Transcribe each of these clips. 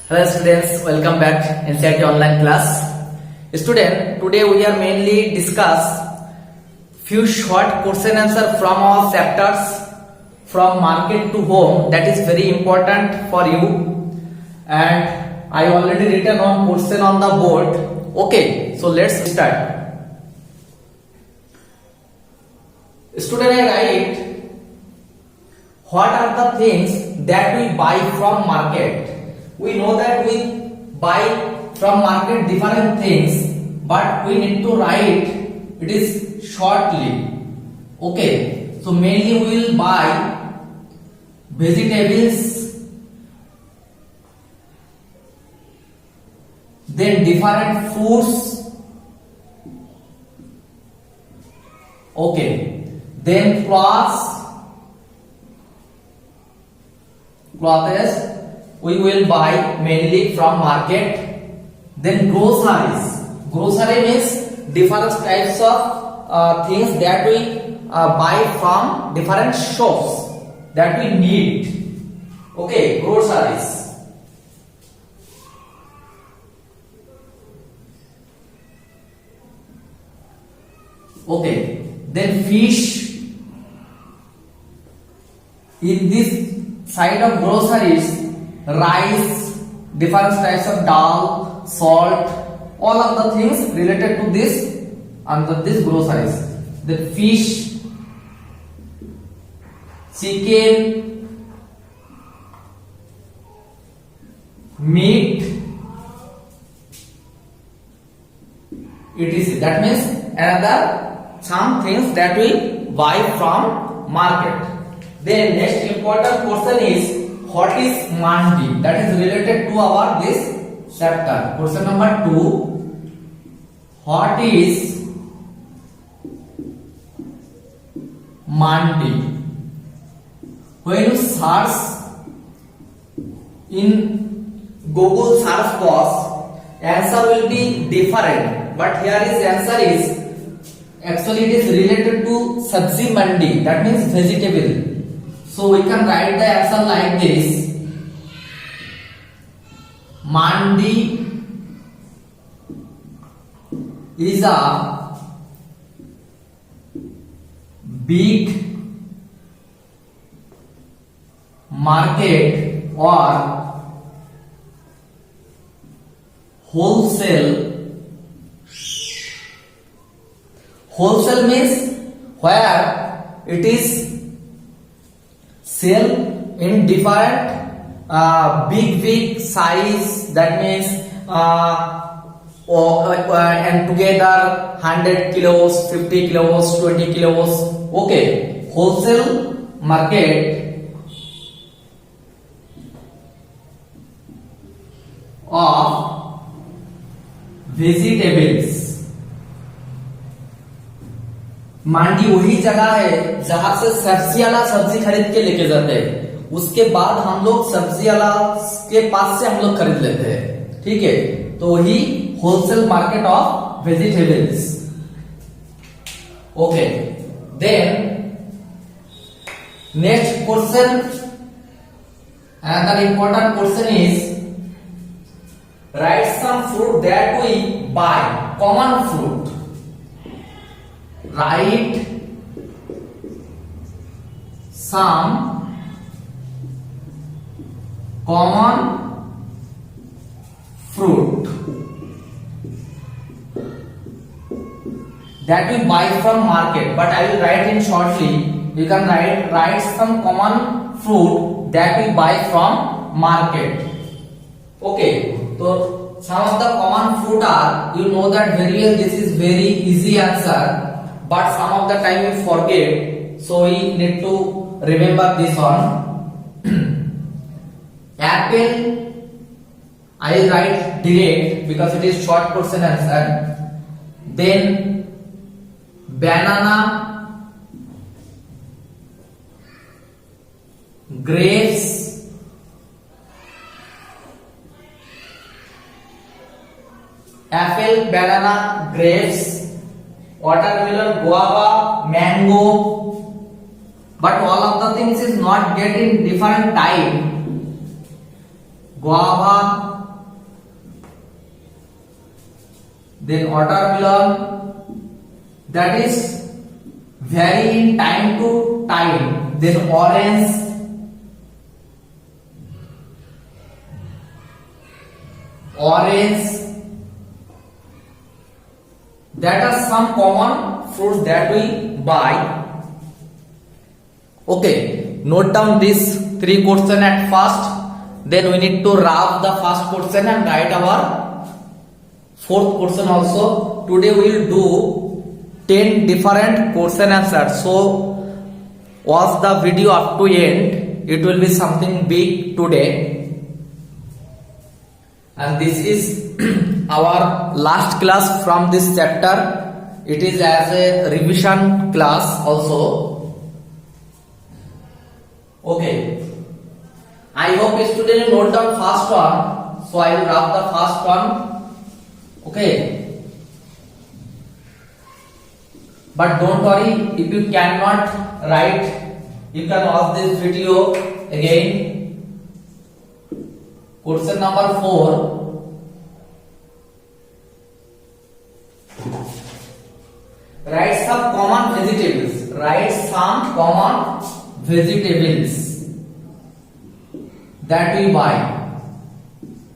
Hello students, welcome back in NCERT online class. Student, today we are mainly discuss few short question answer from our chapters from market to home. That is very important for you, and I already written on question on the board. Okay, so let's start. Student, I write what are the things that we buy from market. We know that we buy from market different things, but we need to write it is shortly. Okay, so mainly we will buy vegetables, then different fruits, okay, then clothes we will buy mainly from market. Then groceries. Grocery means different types of things that we buy from different shops that we need. Okay, groceries. Okay, then fish. In this side of groceries, rice, different types of dal, salt, all of the things related to this under this groceries. The fish, chicken, meat, etc. That means another some things that we buy from market. Then next important question is what is mandi? That is related to our this chapter. Question number 2. What is mandi? When you search in Google search box, answer will be different. But here is answer is actually it is related to sabzi mandi. That means vegetable. So we can write the answer like this. Mandi is a big market or wholesale. Wholesale means where it is sell in different big size. That means and together 100 kilos, 50 kilos, 20 kilos. Okay, wholesale market of vegetables. मंडी वही जगह है जहां से सब्जी वाला सब्जी खरीद के लेके जाते हैं, उसके बाद हम लोग सब्जी वाला के पास से हम लोग खरीद लेते हैं. ठीक है, तो वही wholesale market of vegetables. Okay, then next question, another important question is write some fruit that we buy, common fruit. Write some common fruit that we buy from market, but I will write in shortly. You can write some common fruit that we buy from market. Okay, so some of the common fruit are, you know that very well, this is very easy answer, but some of the time we forget, so we need to remember this one. Apple, I will write direct because it is short question answer. Then banana, grapes, apple, banana, grapes, watermelon, guava, mango, but all of the things is not get in different time. Guava, then watermelon, that is vary in time to time, then orange, that are some common fruits that we buy. Okay, note down these three questions at first, then we need to wrap the first question and write our fourth question also. Today we will do 10 different question answers, so watch the video up to end. It will be something big today, and this is our last class from this chapter. It is as a revision class also. Okay, I hope student note down first one, so I will wrap the first one. Okay, but don't worry, if you cannot write, you can watch this video again. Question number 4. Write some common vegetables. Write some common vegetables that we buy.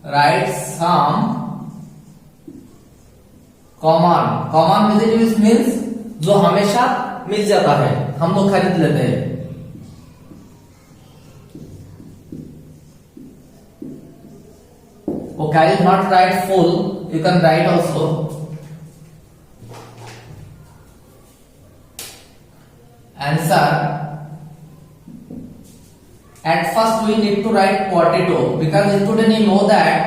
Write some common vegetables means जो हमेशा मिल जाता है, हम लोग खरीद लेते हैं. Okay, I will not write full. You can write also. Answer. At first we need to write potato, because student you know that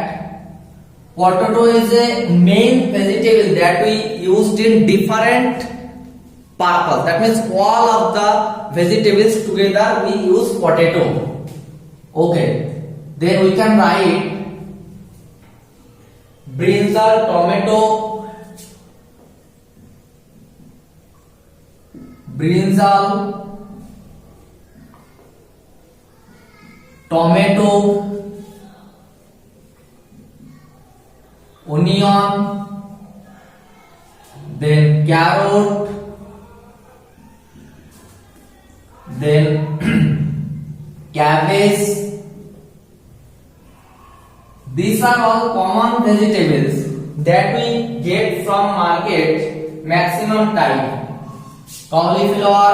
potato is a main vegetable that we used in different purpose. That means all of the vegetables together we use potato. Okay, then we can write brinjal, tomato, onion, then carrot, then cabbage. These are all common vegetables that we get from market maximum time. Cauliflower,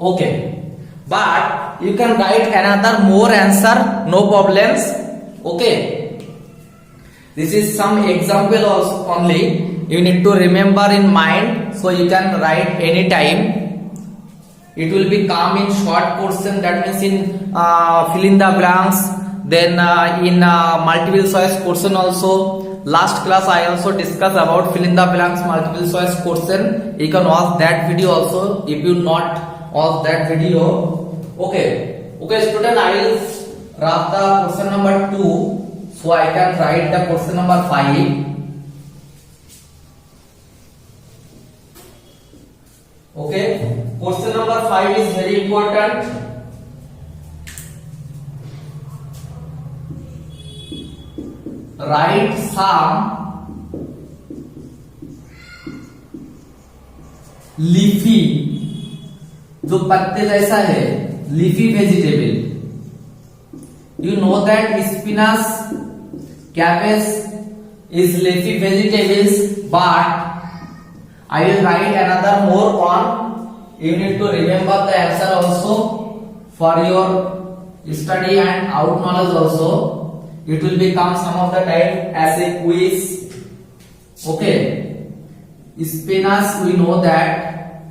okay, but you can write another more answer, no problems. Okay, this is some example only. You need to remember in mind, so you can write anytime. It will be come in short question, that means in fill in the blanks, then in multiple choice question also. Last class I also discussed about fill in the blanks multiple choice question. You can watch that video also if you not watch that video. Okay, student, I will wrap the question number 2, so I can write the question number 5. Okay, question number 5 is very important. Write some leafy, जो पत्ते जैसा है, leafy vegetable. You know that spinach, cabbage is leafy vegetables, but I will write another more one. You need to remember the answer also for your study and out knowledge also. It will become some of the time as a quiz. Okay, spinach we know that,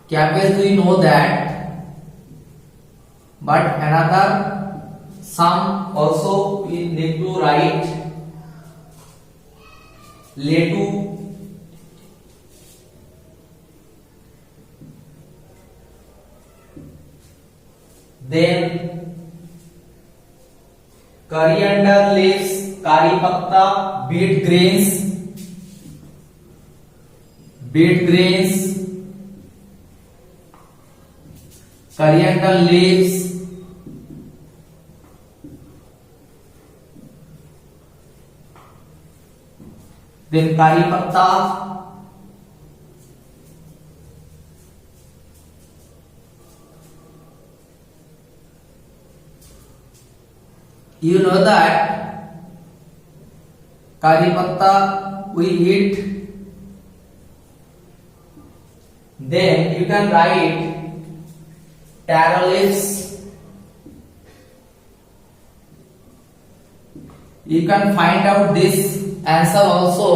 cabbage we know that, but another some also we need to write. Letu, then coriander leaves, kari patta, beet greens, coriander leaves, then curry patta, you know that kari patta we eat. Then you can write taro leaves. You can find out this answer also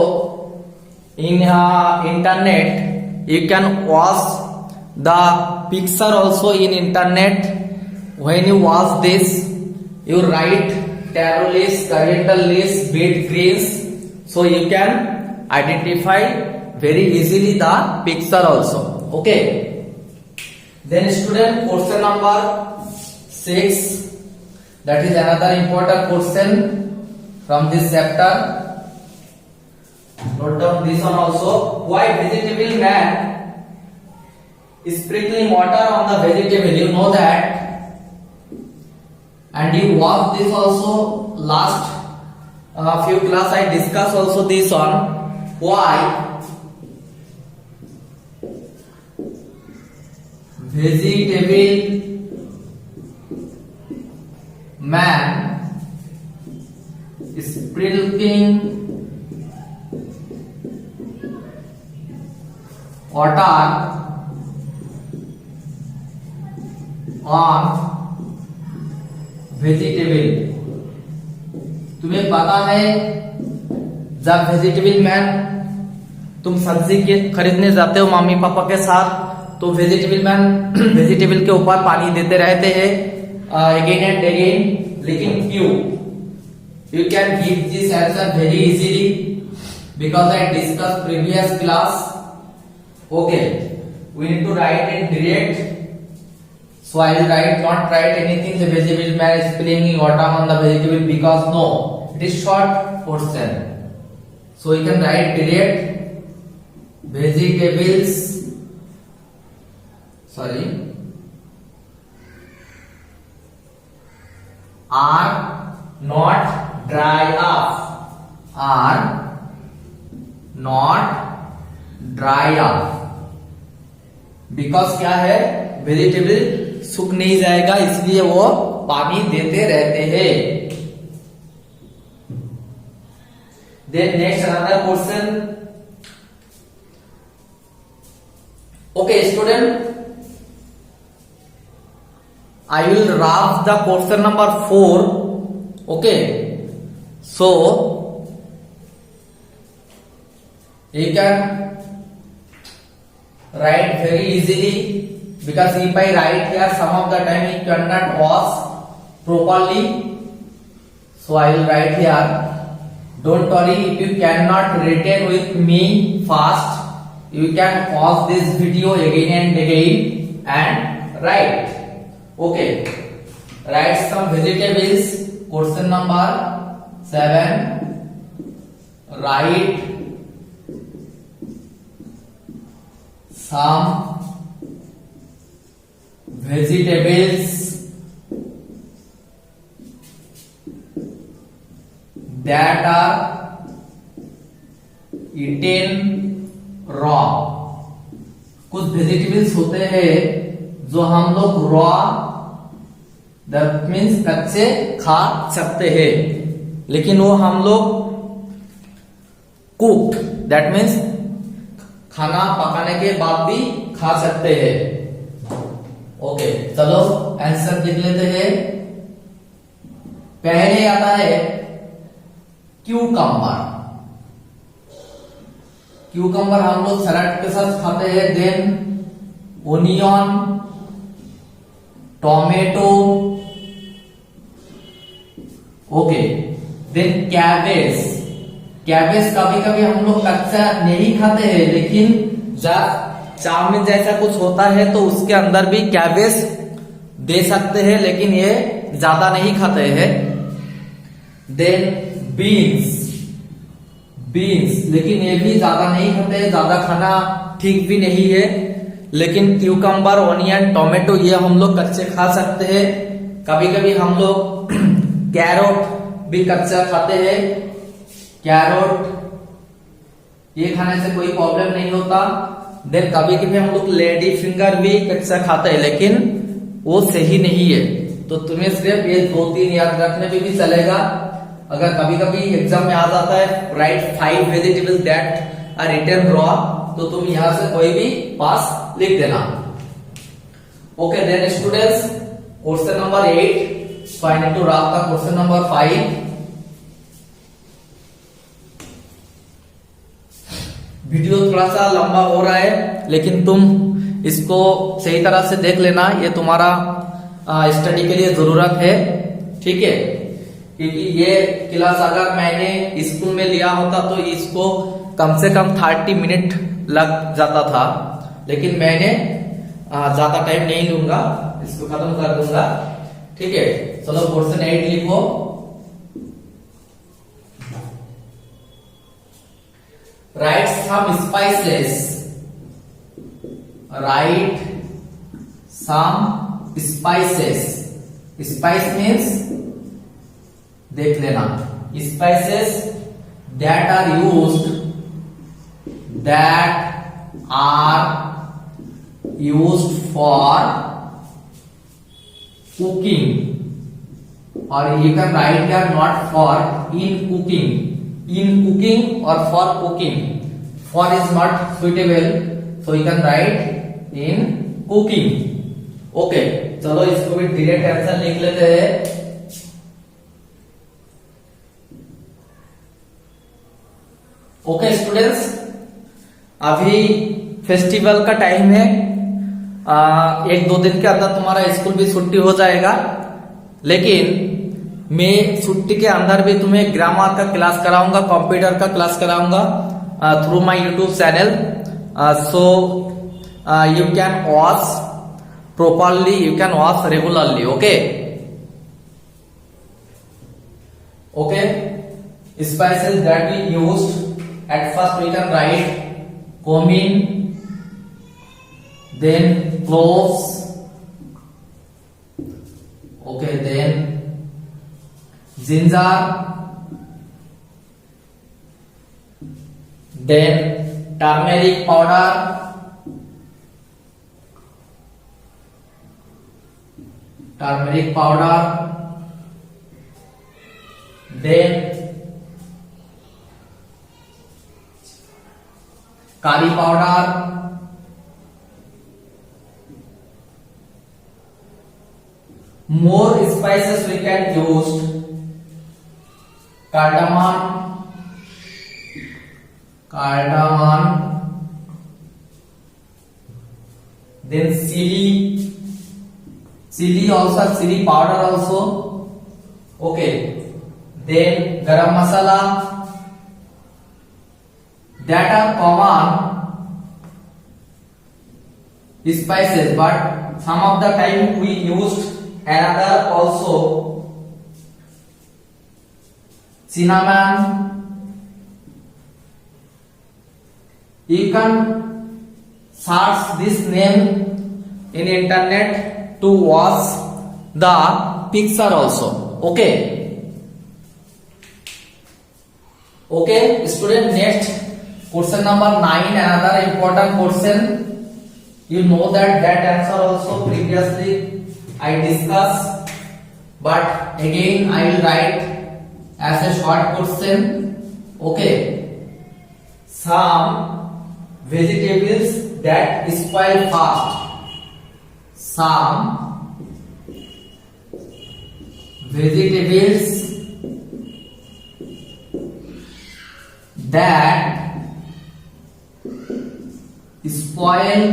in internet. You can watch the picture also in internet. When you watch this, you write taro leaves, coriander leaves, beet greens, so you can identify very easily the picture also. Okay, then student, question number 6, that is another important question from this chapter. Note down this one also. Why vegetable man is sprinkling water on the vegetable? You know that, and you watch this also. Last few class I discussed also this one. Why vegetable man is sprinkling water on vegetable? तुम्हें पता है जब vegetable man तुम सब्जी के खरीदने जाते हो मम्मी पापा के साथ, तो वेजिटेबल मैन वेजिटेबल के ऊपर पानी देते रहते हैं अगेन एंड अगेन, लेकिन क्यों? You can give this answer very easily because I discuss previous class. Okay, we need to write in direct. So I will not write anything. The vegetable man is sprinkling water on the vegetable because no, it is short question. So you can write direct vegetables. Are not dry up. Are not dry up. Because क्या है? Vegetable सूख नहीं जाएगा, इसलिए वो पानी देते रहते हैं. Then next another question. Okay student, I will wrap the question number 4. Okay, so you can write very easily. Because if I write here, some of the time it cannot wash properly, so I will write here. Don't worry if you cannot retain with me fast. You can pause this video again and again and write. Okay, write some vegetables. Question number 7. Write some vegetables that are eaten raw. कुछ vegetables होते हैं जो हम लोग raw, that means कच्चे खा सकते हैं, लेकिन वो हम लोग कुक्ड, दैट मीन्स खाना पकाने के बाद भी खा सकते हैं. ओके, चलो आंसर देख लेते हैं. पहले आता है क्यूकम्बर. क्यूकम्बर हम लोग सलाद के साथ खाते हैं. Then onion, tomato. Okay, then cabbage. Cabbage कभी कभी हम लोग कच्चा नहीं खाते हैं, लेकिन जब चाउमीन जैसा कुछ होता है तो उसके अंदर भी कैबेज दे सकते हैं, लेकिन ये ज्यादा नहीं खाते हैं. Then beans. लेकिन ये भी ज्यादा नहीं खाते हैं, ज्यादा खाना ठीक भी नहीं है. लेकिन क्यूकम्बर, ओनियन, टोमेटो ये हम लोग कच्चे खा सकते हैं. कभी कभी हम लोग कैरोट भी कच्चा खाते हैं. कैरोट ये खाने से कोई प्रॉब्लम नहीं होता। देन कभी कभी हम लोग लेडी फिंगर भी कच्चा खाते हैं, लेकिन वो सही नहीं है। तो तुम्हें सिर्फ ये 2-3 याद रखने पे भी चलेगा। अगर कभी कभी एग्जाम में आ जाता है write 5 vegetable that are written raw, तो तुम यहां से कोई भी पास लिख देना। Okay then students, question number 8, so I need to wrap the question number 5। Video थोड़ा सा लंबा हो रहा है, लेकिन तुम इसको सही तरह से देख लेना, ये तुम्हारा स्टडी के लिए जरूरत है, ठीक है। क्योंकि ये क्लास अगर मैंने स्कूल में लिया होता तो इसको कम से कम 30 मिनट लग जाता था, लेकिन मैंने ज्यादा टाइम नहीं लूंगा, इसको खत्म कर दूंगा, ठीक है। चलो क्वेश्चन 8 लिखो। Write some spices, write some spices. Spice means देख लेना, spices that are used for cooking, और you can write here not for, in cooking और for cooking. For is not suitable, so you can write in cooking. Okay, चलो इसको भी direct answer लिख लेते हैं। ओके स्टूडेंट्स, अभी festival का टाइम है, 1-2 दिन के अंदर तुम्हारा स्कूल भी छुट्टी हो जाएगा, लेकिन मैं छुट्टी के अंदर भी तुम्हें ग्रामर का क्लास कराऊंगा, कंप्यूटर का क्लास कराऊंगा through my YouTube channel. So you can watch properly, you can watch regularly, okay, spices that we used, at first we can write cumin, then cloves, okay, then ginger, then turmeric powder, then curry powder, more spices we can use, cardamom, then chili also, chili powder also, okay, then garam masala, that are common spices, but some of the time we used another also, cinnamon. You can search this name in internet to watch the picture also, okay, student. Next question number 9, another important question. You know that answer also previously I discussed, but again I will write as a short question, okay. Some vegetables that spoil fast, some vegetables that spoil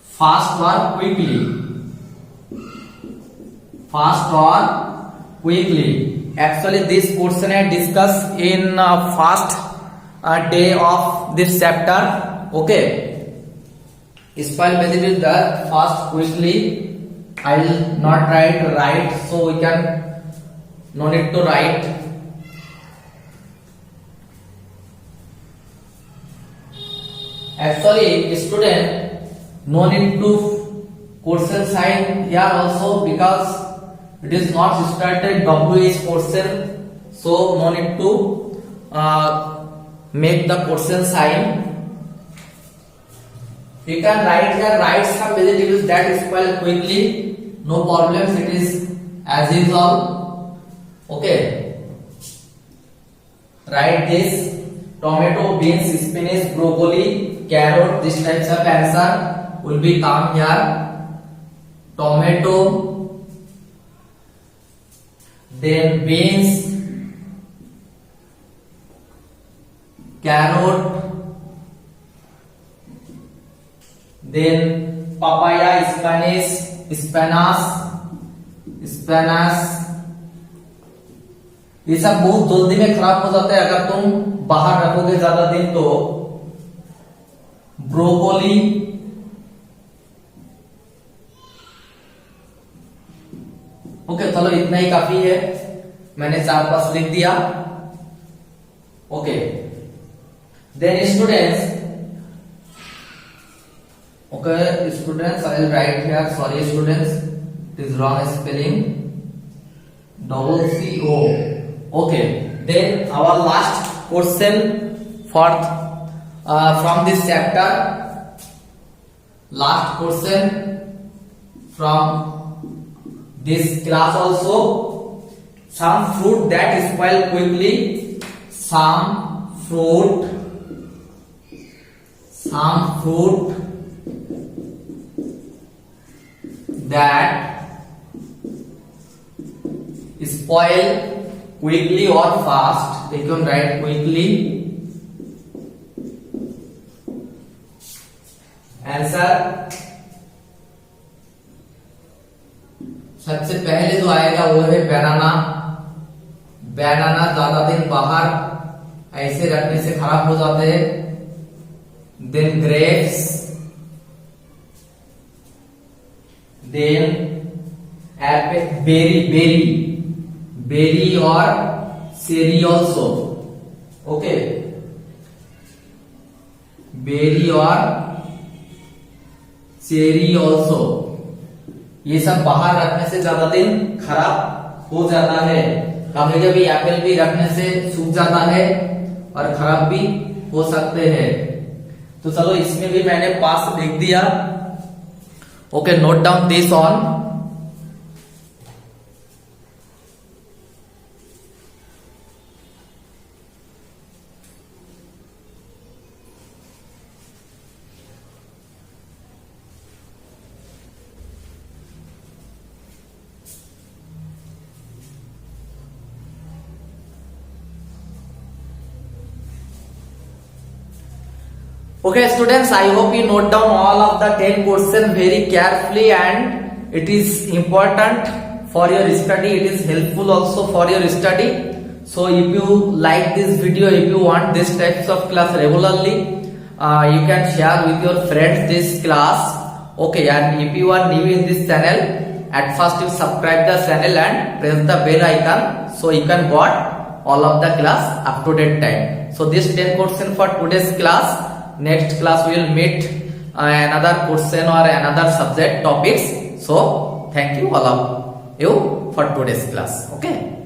fast or quickly. Actually this question I discussed in first day of this chapter, okay. Spoil vegetables that fast quickly, I will not write, so we can no need to write. Actually student, no need to question sign here also, because it is not started WH question, so no need to make the question sign. You can write here, write some vegetables that spoil quickly. No problems, it is as usual. Okay. Write this: tomato, beans, spinach, broccoli, carrot. This types of answer will be come here. Tomato, then beans, carrot, then papaya, spinach. ये सब बहुत जल्दी में खराब हो जाता है अगर तुम बाहर रखोगे ज्यादा दिन तो। ब्रोकोली, ओके चलो इतना ही काफी है, मैंने 4-5 लिख दिया। Okay then students, okay students, I will write here, sorry students, it is wrong spelling, CO. Okay, then our last question for from this chapter, last question from this class also. Some fruit that spoil quickly, some fruit that spoil quickly or fast. They can write quickly. Answer, सबसे पहले जो आएगा वो है बनाना। बनाना ज्यादा दिन बाहर ऐसे रखने से खराब हो जाते हैं। Then grapes, then apple, berry और चेरी ऑल्सो। ओके, बेरी और चेरी ऑल्सो, ये सब बाहर रखने से ज्यादा दिन खराब हो जाता है। कभी कभी एप्पल भी रखने से सूख जाता है और खराब भी हो सकते हैं। तो चलो इसमें भी मैंने पास लिख दिया। Okay, note down this on. Okay students, I hope you note down all of the 10 questions very carefully, and it is important for your study, it is helpful also for your study. So if you like this video, if you want this types of class regularly, you can share with your friends this class. Okay, and if you are new in this channel, at first you subscribe the channel and press the bell icon so you can got all of the class up to date time. So this 10 question for today's class. Next class we will meet another question or another subject topics. So thank you all of you for today's class. Okay.